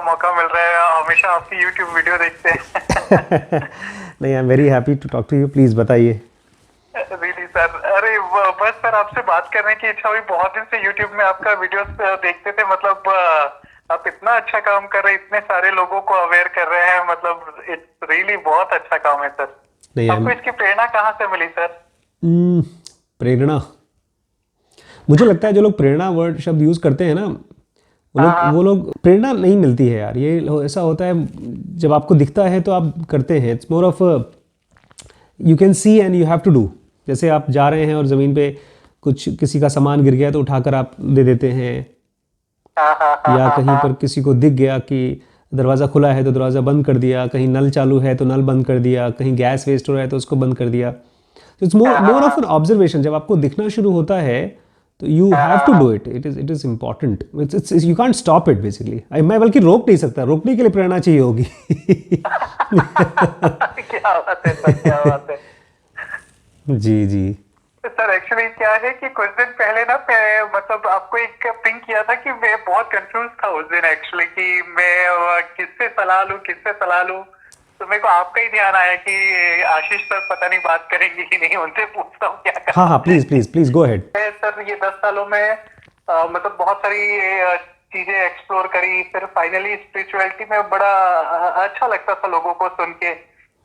मौका मिल रहा है, हमेशा आपकी YouTube वीडियो देखते हैं। नहीं, I am very happy to talk to you. Please बताइए। रियली सर, अरे बस सर आपसे बात करने की इच्छा हुई। बहुत दिन से YouTube में आपका वीडियोस देखते थे। मतलब आप इतना अच्छा काम कर रहे हैं, इतने सारे लोगों को अवेयर कर रहे हैं। मतलब इट्स रियली बहुत अच्छा काम है सर। नहीं, आपको इसकी प्रेरणा कहाँ से मिली सर? प्रेरणा, मुझे लगता है जो लोग प्रेरणा वर्ड शब्द यूज़ करते हैं ना, हाँ वो लोग प्रेरणा नहीं मिलती है यार। ये ऐसा होता है, जब आपको दिखता है तो आप करते हैं। It's more of you can see and you have to do. जैसे आप जा रहे हैं और ज़मीन पे कुछ किसी का सामान गिर गया तो उठाकर आप दे देते हैं, हाँ हाँ हाँ या हाँ कहीं हाँ। पर किसी को दिख गया कि दरवाज़ा खुला है तो दरवाज़ा बंद कर दिया, कहीं नल चालू है तो नल बंद कर दिया, कहीं गैस वेस्ट हो रहा है तो उसको बंद कर दिया। तो it's more of an observation. जब आपको दिखना शुरू होता है तो you have to do it. It is important. It's you can't stop it basically. मैं बल्कि रोक नहीं सकता, रोकने के लिए प्रेरणा चाहिए होगी। क्या बात है सर, क्या बात है। जी जी। सर एक्चुअली क्या है कि कुछ दिन पहले ना मतलब आपको एक पिंग किया था कि मैं बहुत कंफ्यूज था उस दिन एक्चुअली कि मैं किससे सलाह लूं, किससे सलाह लूं। तो मेरे को आपका ही ध्यान आया कि आशीष सर पता नहीं बात करेंगे कि नहीं, उनसे पूछता हूँ क्या हाँ हाँ, करना please please please go ahead. है। सर ये 10 सालों में मतलब बहुत सारी चीजें एक्सप्लोर करी। फिर फाइनली स्पिरिचुअलिटी में बड़ा अच्छा लगता था लोगों को सुन के,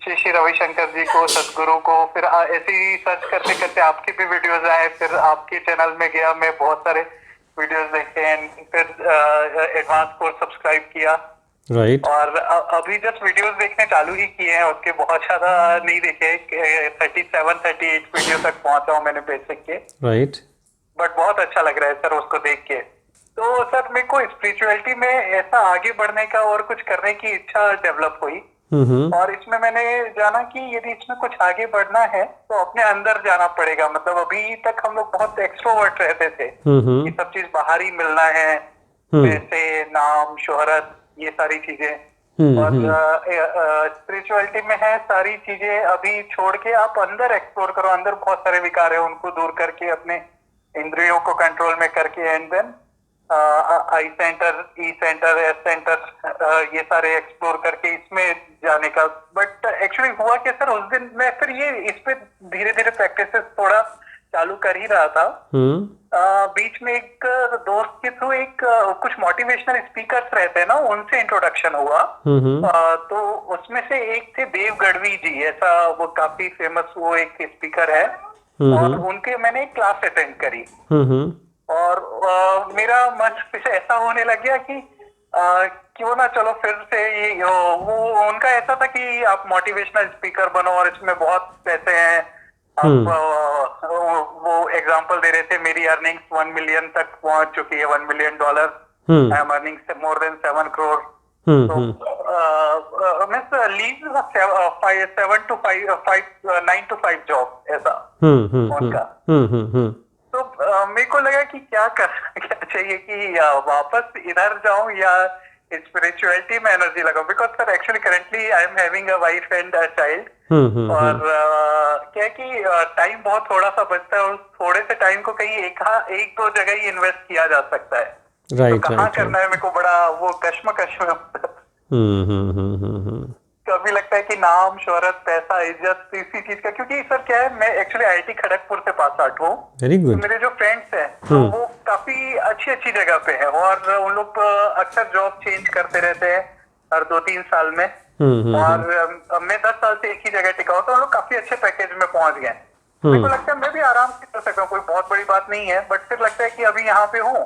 श्री श्री रविशंकर जी को, सदगुरु को। फिर ऐसे ही सर्च करते करते आपके भी वीडियोस आए। फिर आपके चैनल में गया, मैं बहुत सारे वीडियोस देखे हैं। फिर एडवांस कोर्स सब्सक्राइब किया। राइट और अभी जस्ट वीडियोस देखने चालू ही किए हैं, उसके बहुत ज्यादा नहीं देखे। 37-38 वीडियो तक पहुंचा हूं मैंने बेसिक के। राइट। बट बहुत अच्छा लग रहा है सर उसको देख के। तो सर मेरे को स्पिरिचुअलिटी में ऐसा आगे बढ़ने का और कुछ करने की इच्छा डेवलप हुई। और इसमें मैंने जाना कि यदि इसमें कुछ आगे बढ़ना है तो अपने अंदर जाना पड़ेगा। मतलब अभी तक हम लोग बहुत एक्सट्रोवर्ट रहते थे कि सब चीज बाहर ही मिलना है, पैसे, नाम, शोहरत, ये सारी चीजें। और स्पिरिचुअलिटी में है सारी चीजें अभी छोड़ के आप अंदर एक्सप्लोर करो। अंदर बहुत सारे विकार है, उनको दूर करके अपने इंद्रियों को कंट्रोल में करके and then I center, E center, S center, ये सारे एक्सप्लोर करके इसमें जाने का। बट एक्चुअली हुआ क्या सर, उस दिन मैं फिर ये इस पे धीरे धीरे प्रैक्टिस थोड़ा चालू कर ही रहा था। बीच में एक दोस्त के थ्रू एक कुछ मोटिवेशनल स्पीकर्स रहते हैं ना, उनसे इंट्रोडक्शन हुआ। तो उसमें से एक थे देव गढ़वी जी, ऐसा वो काफी फेमस वो एक स्पीकर है। और उनके मैंने एक क्लास अटेंड करी। और मेरा मन फिर ऐसा होने लग गया कि क्यों ना चलो फिर से ये वो उनका ऐसा था कि आप मोटिवेशनल स्पीकर बनो और इसमें बहुत पैसे हैं। आप वो एग्जांपल दे रहे थे, मेरी अर्निंग्स 1 मिलियन तक पहुंच चुकी है, $1 million. I am earning more than 7 crore. तो means leave 7 to 5, 9 to 5 job ऐसा उनका। तो मेरे को लगा कि क्या चाहिए कि वापस इधर जाऊं या स्पिरिचुअलिटी में एनर्जी लगाऊं। Because sir actually currently I am having a wife and a child. और क्या है कि टाइम बहुत थोड़ा सा बचता है, और थोड़े से टाइम को कहीं एक दो जगह ही इन्वेस्ट किया जा सकता है। राइट तो कहाँ राइट करना है, मेरे को बड़ा वो कश्मकश में। कभी लगता है कि नाम, शोहरत, पैसा, इज्जत, इसी चीज का। क्योंकि सर क्या है, मैं एक्चुअली आईआईटी खड़गपुर से पास आउट हूँ। वेरी तो गुड। मेरे जो फ्रेंड्स हैं तो वो काफी अच्छी अच्छी जगह पे हैं, और उन लोग अक्सर जॉब चेंज करते रहते हैं हर 2-3 साल में। और मैं 10 साल से एक ही जगह टिका हूँ, तो उन लोग काफी अच्छे पैकेज में पहुंच गए। मेरे को लगता है मैं भी आराम से कर सकता हूँ, कोई बहुत बड़ी बात नहीं है। बट फिर लगता है कि अभी यहाँ पे हूँ,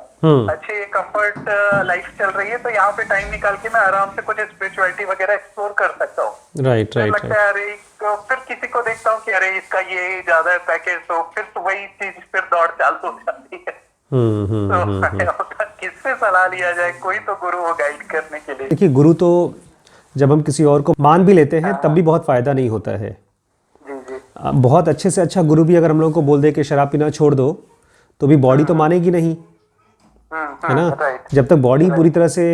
अच्छे कंफर्ट लाइफ चल रही है, तो यहाँ पे टाइम निकाल के मैं आराम से कुछ स्पिरिचुअलिटी वगैरह एक्सप्लोर कर सकता हूँ। राइट राइट लगता है अरे फिर किसी को देखता हूँ कि अरे इसका ये ज्यादा है पैकेज, तो फिर तो वही चीज फिर दौड़ चालू हो जाती है। तो किससे सलाह लिया जाए, कोई तो गुरु हो गाइड करने के लिए। देखिए, गुरु तो जब हम किसी और को मान भी लेते हैं तब भी बहुत फ़ायदा नहीं होता है। जी जी। बहुत अच्छे से अच्छा गुरु भी अगर हम लोगों को बोल दे कि शराब पीना छोड़ दो, तो भी बॉडी तो मानेगी नहीं, है ना। राइट। जब तक बॉडी पूरी तरह से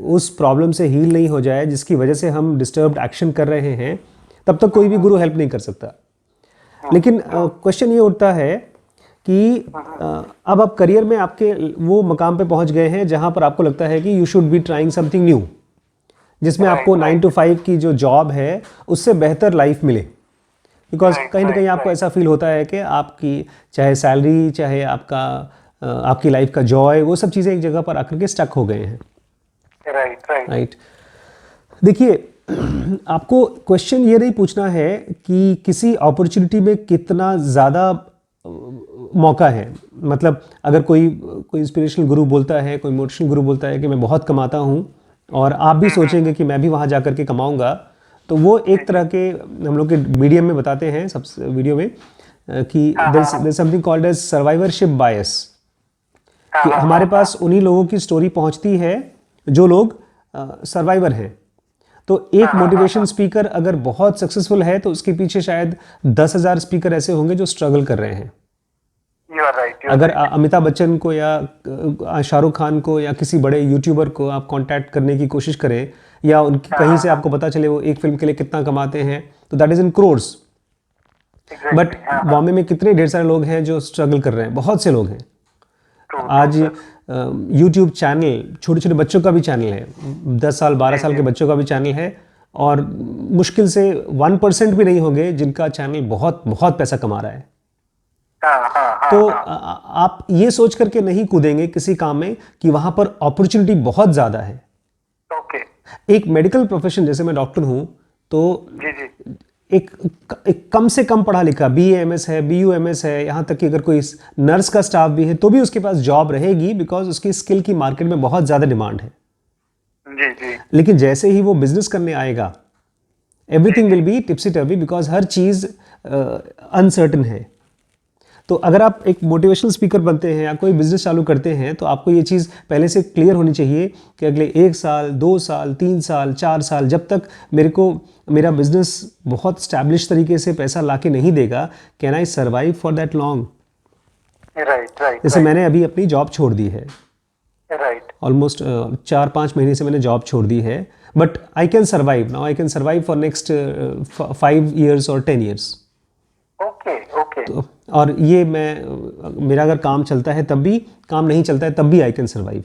उस प्रॉब्लम से हील नहीं हो जाए जिसकी वजह से हम डिस्टर्ब्ड एक्शन कर रहे हैं, तब तक कोई भी गुरु हेल्प नहीं कर सकता। लेकिन क्वेश्चन ये उठता है कि अब आप करियर में आपके वो मकाम पे पहुंच गए हैं जहां पर आपको लगता है कि you should be trying something new, जिसमें आपको 9 to 5 की जो जॉब है उससे बेहतर लाइफ मिले। बिकॉज कहीं ना कहीं आपको ऐसा फील होता है कि आपकी चाहे सैलरी, चाहे आपकी लाइफ का जॉय, वो सब चीज़ें एक जगह पर आकर के स्टक हो गए हैं। राइट। देखिए, आपको क्वेश्चन ये नहीं पूछना है कि किसी अपॉर्चुनिटी में कितना ज़्यादा मौका है। मतलब अगर कोई इंस्पिरेशनल गुरु बोलता है, कोई मोटिवेशनल गुरु बोलता है कि मैं बहुत कमाता हूँ और आप भी सोचेंगे कि मैं भी वहाँ जा कर के कमाऊँगा, तो वो एक तरह के हम लोग के मीडियम में बताते हैं सब वीडियो में कि there's something called as survivorship bias, कि हमारे पास उन्हीं लोगों की स्टोरी पहुंचती है जो लोग सर्वाइवर हैं। तो एक मोटिवेशन स्पीकर अगर बहुत सक्सेसफुल है तो उसके पीछे शायद 10,000 स्पीकर ऐसे होंगे जो स्ट्रगल कर रहे हैं। अगर अमिताभ बच्चन को या शाहरुख खान को या किसी बड़े यूट्यूबर को आप कांटेक्ट करने की कोशिश करें, या उनकी कहीं से आपको पता चले वो एक फिल्म के लिए कितना कमाते हैं, तो that is in crores. But Bombay में कितने ढेर सारे लोग हैं जो स्ट्रगल कर रहे हैं, बहुत से लोग हैं। आज यूट्यूब चैनल, छोटे छोटे बच्चों का भी चैनल है, 10 साल 12 साल के बच्चों का भी चैनल है, और मुश्किल से 1% भी नहीं होंगे जिनका चैनल बहुत बहुत पैसा कमा रहा है। तो आप ये सोच करके नहीं कूदेंगे किसी काम में कि वहां पर अपॉर्चुनिटी बहुत ज्यादा है। एक मेडिकल प्रोफेशन, जैसे मैं डॉक्टर हूं, तो एक कम से कम पढ़ा लिखा BAMS है, BUMS है, यहाँ तक कि अगर कोई नर्स का स्टाफ भी है तो भी उसके पास जॉब रहेगी, बिकॉज उसकी स्किल की मार्केट में बहुत ज़्यादा डिमांड है। लेकिन जैसे ही वो बिजनेस करने आएगा, everything will be tipsy टर्वी, because her cheese uncertain है। तो अगर आप एक मोटिवेशनल स्पीकर बनते हैं या कोई बिजनेस चालू करते हैं, तो आपको ये चीज़ पहले से क्लियर होनी चाहिए कि अगले 1 साल, 2 साल, 3 साल, 4 साल, जब तक मेरा बिजनेस बहुत स्टैब्लिश तरीके से पैसा लाके नहीं देगा, can I survive for that long. जैसे मैंने अभी अपनी जॉब छोड़ दी है, ऑलमोस्ट 4-5 महीने से मैंने जॉब छोड़ दी है, but I can survive now, I can survive for next 5 years और 10 years। तो, और ये मेरा अगर काम चलता है तब भी, काम नहीं चलता है तब भी आई कैन सर्वाइव।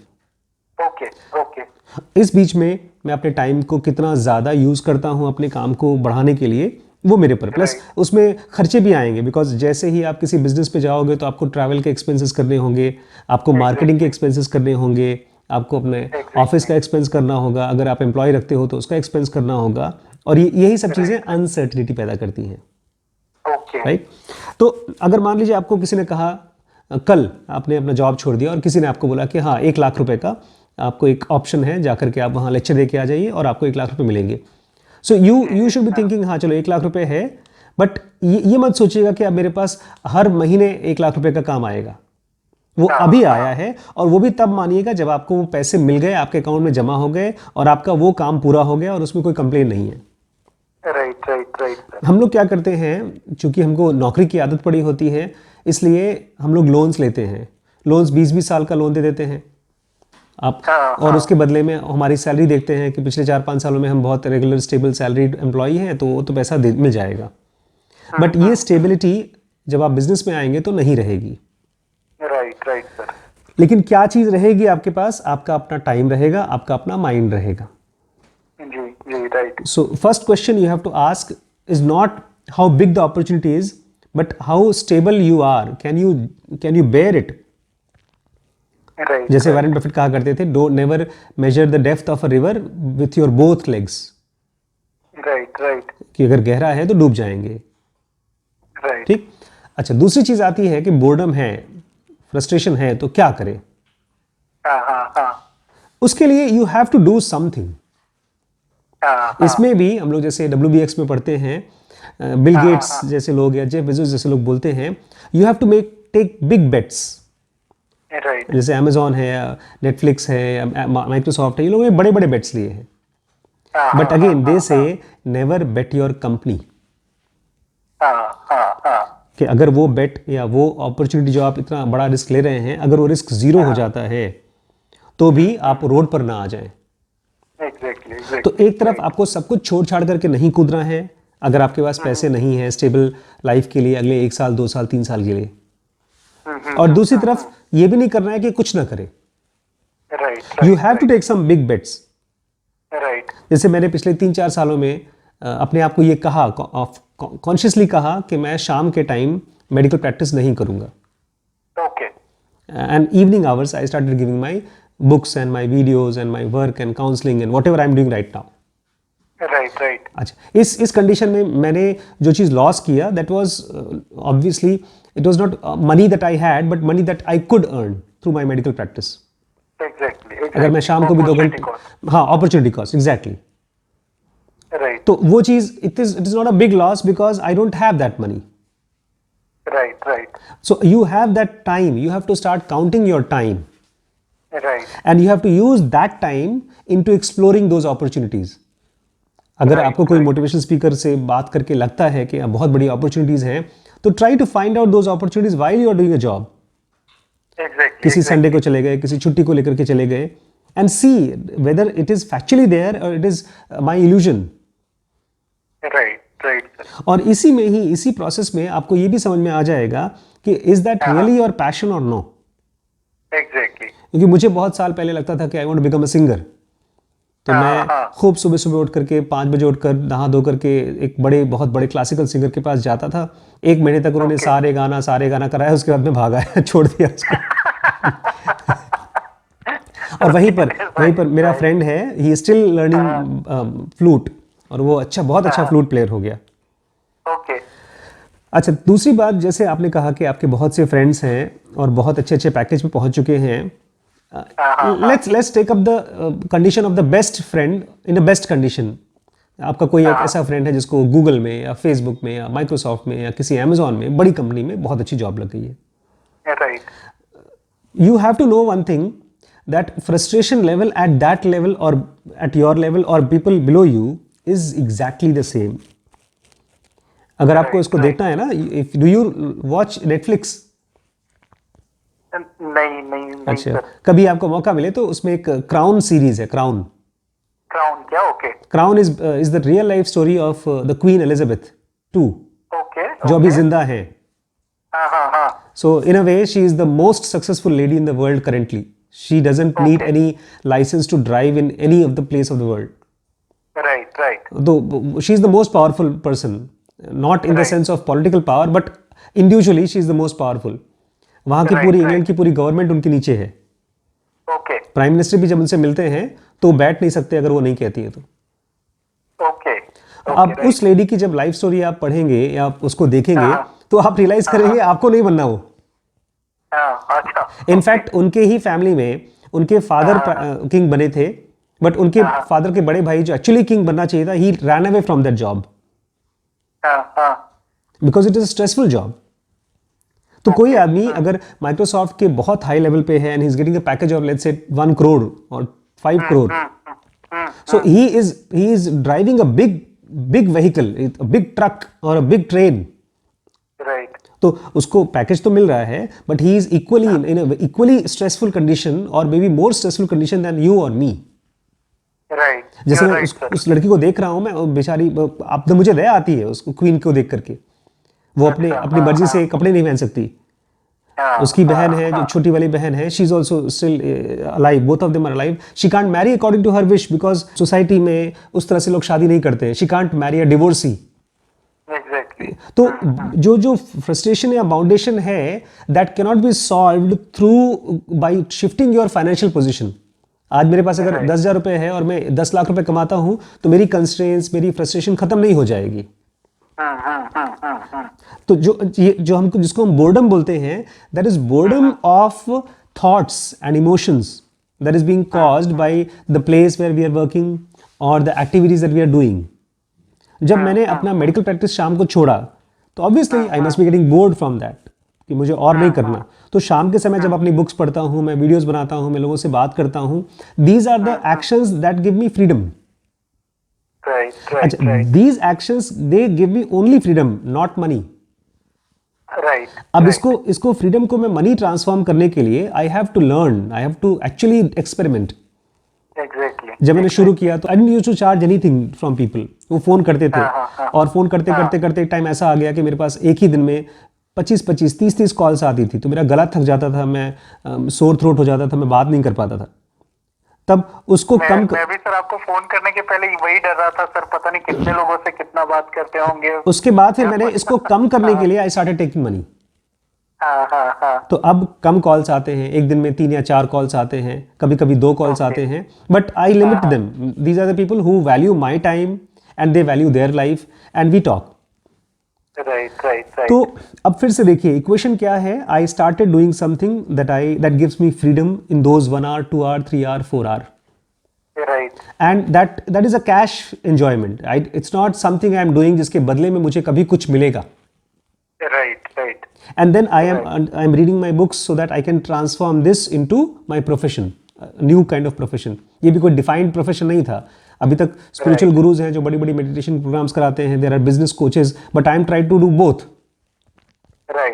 इस बीच में मैं अपने टाइम को कितना ज़्यादा यूज़ करता हूँ अपने काम को बढ़ाने के लिए, वो मेरे पर, प्लस उसमें खर्चे भी आएंगे, बिकॉज जैसे ही आप किसी बिजनेस पे जाओगे तो आपको ट्रैवल के एक्सपेंसेस करने होंगे, आपको मार्केटिंग के एक्सपेंसेस करने होंगे, आपको अपने ऑफिस का एक्सपेंस करना होगा, अगर आप एम्प्लॉय रखते हो तो उसका एक्सपेंस करना होगा, और यही सब चीज़ें अनसर्टिनिटी पैदा करती हैं। राइट। तो अगर मान लीजिए आपको किसी ने कहा, कल आपने अपना जॉब छोड़ दिया और किसी ने आपको बोला कि हाँ 1 लाख रुपए का आपको एक ऑप्शन है, जाकर के आप वहाँ लेक्चर दे के आ जाइए और आपको 1 लाख रुपए मिलेंगे। So you should be thinking, हाँ चलो 1 लाख रुपए है, बट ये मत सोचिएगा कि अब मेरे पास हर महीने 1 लाख रुपए का काम आएगा। वो अभी आया है, और वो भी तब मानिएगा जब आपको वो पैसे मिल गए, आपके अकाउंट में जमा हो गए और आपका वो काम पूरा हो गया और उसमें कोई कंप्लेन नहीं है। राइट। हम लोग क्या करते हैं, चूंकि हमको नौकरी की आदत पड़ी होती है, इसलिए हम लोग लोन्स लेते हैं। लोन्स 20-20 साल का लोन दे देते हैं आप, और उसके बदले में हमारी सैलरी देखते हैं कि पिछले 4-5 सालों में हम बहुत रेगुलर स्टेबल सैलरीड एम्प्लॉई हैं, तो पैसा मिल जाएगा। बट ये स्टेबिलिटी जब आप बिजनेस में आएंगे तो नहीं रहेगी। Right sir. लेकिन क्या चीज़ रहेगी आपके पास? आपका अपना टाइम रहेगा, आपका अपना माइंड रहेगा। Right. So first question you have to ask is not how big the opportunity is, but how stable you are. Can you bear it? जैसे वॉरेन बफेट कहा करते थे, don't never measure the depth of a river with your both legs. Right. कि अगर गहरा है तो डूब जाएंगे। ठीक। अच्छा, दूसरी चीज आती है कि बोर्डम है, फ्रस्ट्रेशन है, तो क्या करें? उसके लिए you have to do something. इसमें भी हम लोग जैसे WBX में पढ़ते हैं, बिल गेट्स जैसे लोग या जेफ बेजोस जैसे लोग बोलते हैं, you have to take big bets. जैसे अमेजॉन है, नेटफ्लिक्स है, माइक्रोसॉफ्ट है, ये लोगों ने बड़े बड़े बेट्स लिए हैं। बट अगेन दे से नेवर बेट योर कंपनी, कि अगर वो बेट या वो अपॉर्चुनिटी जो आप इतना बड़ा रिस्क ले रहे हैं, अगर वो रिस्क 0 हो जाता है तो भी आप रोड पर ना आ जाएं। Exactly. तो एक तरफ आपको सब कुछ छोड़ छाड़ करके नहीं कूदना है, अगर आपके पास पैसे नहीं है स्टेबल लाइफ के लिए अगले 1 साल, 2 साल, 3 साल के लिए, और दूसरी तरफ ये भी नहीं करना है कि कुछ ना करे. Right. You have to take some big bets. Right. जैसे मैंने पिछले 3-4 सालों में अपने आप को ये कहा, कॉन्शियसली कहा कि मैं शाम के टाइम मेडिकल प्रैक्टिस नहीं करूंगा. Okay. And evening hours I started giving my books and my videos and my work and counselling and what ever I am doing right now. Right. Right. अच्छा, इस condition में मैंने जो चीज़ loss किया, that was obviously it was not money that I had, but money that I could earn through my medical practice. Exactly. अगर मैं शाम को भी 2 घंटे, हाँ, अपॉर्चुनिटी कॉस्ट, एग्जैक्टली. राइट. तो वो चीज़ it is not a big loss because I don't have that money. Right. Right. So you have that time, you have to start counting your time, right. and you have to use that time into exploring those opportunities. अगर Right, आपको कोई right. Motivational speaker से बात करके लगता है कि बहुत बड़ी अपॉर्चुनिटीज हैं, तो try to find out those opportunities while you are doing a job. Exactly. किसी संडे को चले गए, किसी छुट्टी को लेकर के चले गए, and see whether it is factually there or it is my illusion. Right. Right. और इसी में ही, इसी प्रोसेस में आपको ये भी समझ में आ जाएगा कि is that really your passion और नो. एग्जैक्टली. क्योंकि मुझे बहुत साल पहले लगता था कि I want to become a singer. तो मैं खूब सुबह सुबह उठ करके 5 बजे उठकर नहा धो करके एक बहुत बड़े क्लासिकल सिंगर के पास जाता था. 1 महीने तक उन्होंने सारे गाना कराया, उसके बाद में भागा, छोड़ दिया उसको. और वहीं पर मेरा फ्रेंड है, he is still learning flute, और वो बहुत अच्छा फ्लूट प्लेयर हो गया. ओके. अच्छा, दूसरी बात, जैसे आपने कहा कि आपके बहुत से फ्रेंड्स हैं और बहुत अच्छे पैकेज में पहुंच चुके हैं. let's take up the condition of the best friend in a best condition. आपका कोई एक ऐसा फ्रेंड है जिसको गूगल में या फेसबुक में या माइक्रोसॉफ्ट में या किसी अमेजोन में, बड़ी कंपनी में बहुत अच्छी जॉब लग गई है. Right. You have to know one thing, that frustration level at that level or at your level or people below you is exactly the same. अगर आपको इसको देखना है ना, do you watch Netflix? नहीं अच्छा, सर. कभी आपको मौका मिले तो उसमें एक क्राउन सीरीज है, क्राउन. क्या? Okay. Crown is the real life story of the queen Elizabeth II, okay. जो अभी जिंदा है. हाँ. So in a way, she is the most successful lady in the world currently. She doesn't need any license to drive in any of the place of the world. Right. Though she is the most powerful person, not in the sense of political power, but individually she is the most powerful. वहाँ की पूरी England की पूरी government उनके नीचे है. Okay. Prime minister भी जब उनसे मिलते हैं तो बैठ नहीं सकते अगर वो नहीं कहती है तो. ओके. अब उस लेडी की जब लाइफ स्टोरी आप पढ़ेंगे या आप उसको देखेंगे तो आप रियलाइज करेंगे आपको नहीं बनना वो. अच्छा. इनफैक्ट उनके ही फैमिली में उनके फादर किंग बने थे, बट उनके फादर के बड़े भाई जो एक्चुअली किंग बनना चाहिए था, he ran away from that job because it is a stressful job. तो कोई आदमी अगर माइक्रोसॉफ्ट के बहुत हाई लेवल पे है and he is getting a package of let's say 1 crore or 5 crore, so he is driving a big vehicle, a big truck or a big train. Right. तो उसको पैकेज तो मिल रहा है, but he is equally in a equally stressful condition or may be more stressful condition than you or me. Right. जैसे मैं उस लड़की को देख रहा हूं, मैं बेचारी, अब तो मुझे दया आती है उसको, क्वीन को देख करके. वो अपनी मर्जी से कपड़े नहीं पहन सकती. उसकी बहन है जो छोटी वाली बहन है, she is also still alive, both of them are alive. She can't marry according to her wish because society में उस तरह से लोग शादी नहीं करते. She can't marry a divorcee. Exactly. तो जो फ्रस्ट्रेशन या बाउंडेशन है, that cannot be solved through by shifting your financial position. आज मेरे पास अगर 10,000 रुपए है और मैं 10 लाख रुपए कमाता हूं, तो मेरी कंस्ट्रेंट्स, मेरी फ्रस्ट्रेशन खत्म नहीं हो जाएगी. तो जो हमको, जिसको हम बोर्डम बोलते हैं, that is boredom of thoughts and emotions that is being caused by the place where we are working or the activities that we are doing. जब मैंने अपना मेडिकल प्रैक्टिस शाम को छोड़ा, तो obviously I must be getting bored from that, कि मुझे और नहीं करना. तो शाम के समय जब अपनी बुक्स पढ़ता हूँ, मैं वीडियोस बनाता हूँ, मैं लोगों से बात करता हूँ, these are the actions that give me freedom. अच्छा, these actions they give me only freedom, not money. Right. अब इसको फ्रीडम को मैं मनी ट्रांसफॉर्म करने के लिए I have to learn, I have to actually experiment. Exactly. जब मैंने शुरू किया तो I didn't used to charge anything from people. वो फोन करते थे और फोन करते एक टाइम ऐसा आ गया कि मेरे पास एक ही दिन में 25-25, 30-30 कॉल्स आती थी, तो मेरा गला थक जाता था, मैं सोर थ्रोट हो जाता था, मैं बात नहीं कर पाता था। तब उसको मैं भी सर आपको फोन करने के पहले वही डर रहा था सर, पता नहीं कितने लोगों से कितना बात करते होंगे। उसके बाद फिर मैंने इसको कम करने के लिए आई स्टार्टेड टेकिंग मनी। तो अब कम कॉल्स आते हैं, एक दिन में 3 या 4 कॉल्स आते हैं, कभी कभी 2 कॉल्स आते हैं, but I limit them. These are the people who value my time and they value their life and we talk. Right. तो अब फिर से देखिए इक्वेशन क्या है, I started doing something that gives me freedom in those 1 hour, 2 hour, 3 hour, 4 hour. Right. And that is a cash enjoyment. It's not something I am doing जिसके बदले में मुझे कभी कुछ मिलेगा. Right. And then I am reading my books so that I can transform this into my profession, a new kind of profession. ये भी कोई defined profession नहीं था. अभी तक spiritual gurus हैं जो बड़ी बड़ी meditation programs कराते हैं. There are business coaches, but I am trying to do both.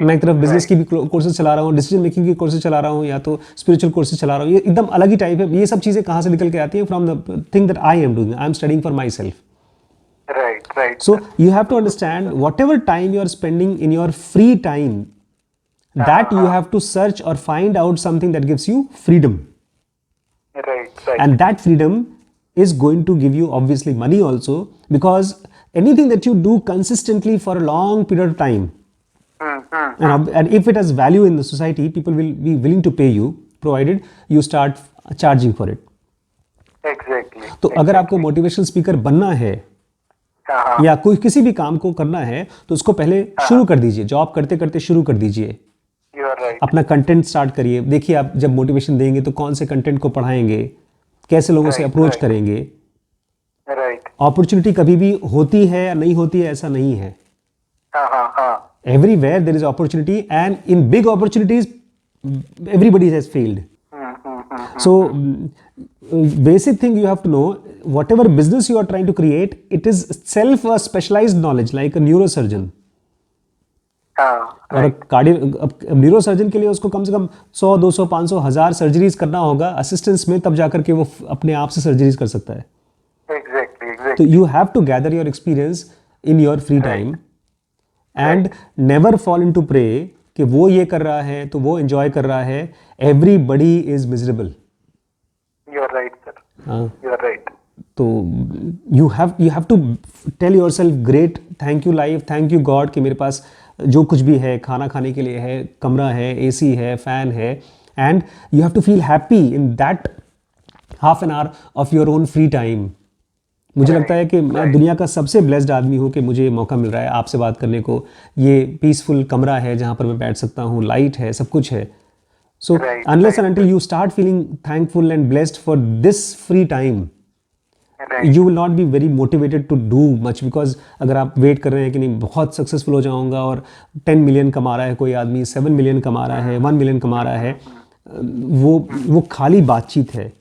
मैं एक तरफ बिजनेस की भी कोर्सेज चला रहा हूँ, डिसीजन मेकिंग की कोर्सेज चला रहा हूँ, या तो स्पिरिचुअल कोर्सेज चला रहा हूँ. ये एकदम अलग ही टाइप है. ये सब चीजें कहाँ से निकल के आती हैं? From the thing that I am doing. I am studying for my self. Right. So you have to understand whatever time you are spending in your free time, that you have to search or find out something that gives you freedom. Right. And that freedom is going to give you obviously money also, because anything that you do consistently for a long period of time, and if it has value in the society, people will be willing to pay you, provided you start charging for it. Exactly. तो अगर आपको motivational speaker बनना है या कोई किसी भी काम को करना है, तो उसको पहले शुरू कर दीजिए. जॉब करते करते शुरू कर दीजिए. You are right. अपना कंटेंट स्टार्ट करिए. देखिए आप जब मोटिवेशन देंगे तो कौन से कंटेंट को पढ़ाएंगे, कैसे लोगों से अप्रोच करेंगे. Right. अपॉर्चुनिटी कभी भी होती है या नहीं होती है ऐसा नहीं है. Everywhere there is opportunity, and in big opportunities everybody has failed. So basic thing you have to know, whatever business you are trying to create, it is self a specialized knowledge, like a neurosurgeon. और neurosurgeon के लिए उसको कम से कम 100, 200, 500, 1000 surgeries करना होगा assistance में, तब जाकर के वो अपने आप से सर्जरीज कर सकता है. Exactly. तो you have to gather your experience in your free time and never fall into prey कि वो ये कर रहा है तो वो एंजॉय कर रहा है. Everybody is miserable. You are right, sir. You are right. तो you have to tell yourself great, thank you life, thank you God कि मेरे पास जो कुछ भी है, खाना खाने के लिए है, कमरा है, एसी है, फैन है, and you have to feel happy in that half an hour of your own free time. मुझे लगता है कि मैं दुनिया का सबसे ब्लेस्ड आदमी हूँ कि मुझे मौका मिल रहा है आपसे बात करने को. ये पीसफुल कमरा है जहाँ पर मैं बैठ सकता हूँ, लाइट है, सब कुछ है. So unless and until you start feeling thankful and blessed for this free time, you will not be very motivated to do much, because अगर आप वेट कर रहे हैं कि नहीं बहुत सक्सेसफुल हो जाऊंगा और 10 मिलियन कमा रहा है कोई आदमी, 7 मिलियन कमा रहा है, 1 मिलियन कमा रहा है, वो खाली बातचीत है.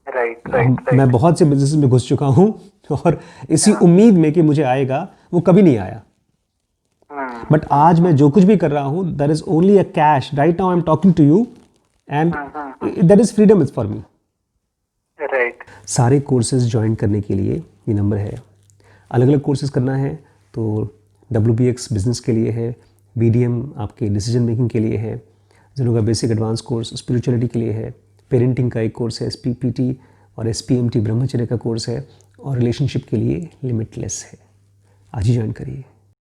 Right. मैं बहुत से बिजनेस में घुस चुका हूँ और इसी उम्मीद में कि मुझे आएगा, वो कभी नहीं आया. बट आज मैं जो कुछ भी कर रहा हूँ, there is only a cash. Right now I am talking to you and that is freedom is for me. Right. सारे कोर्सेज ज्वाइन करने के लिए ये नंबर है. अलग अलग कोर्सेज करना है तो WBX बिजनेस के लिए है, BDM आपके डिसीजन मेकिंग के लिए है, जिनों का बेसिक एडवांस कोर्स स्पिरिचुअलिटी के लिए है, पेरेंटिंग का एक कोर्स है SPPT और SPMT ब्रह्मचर्य का कोर्स है, और रिलेशनशिप के लिए लिमिटलेस है. आज ही ज्वाइन करिए.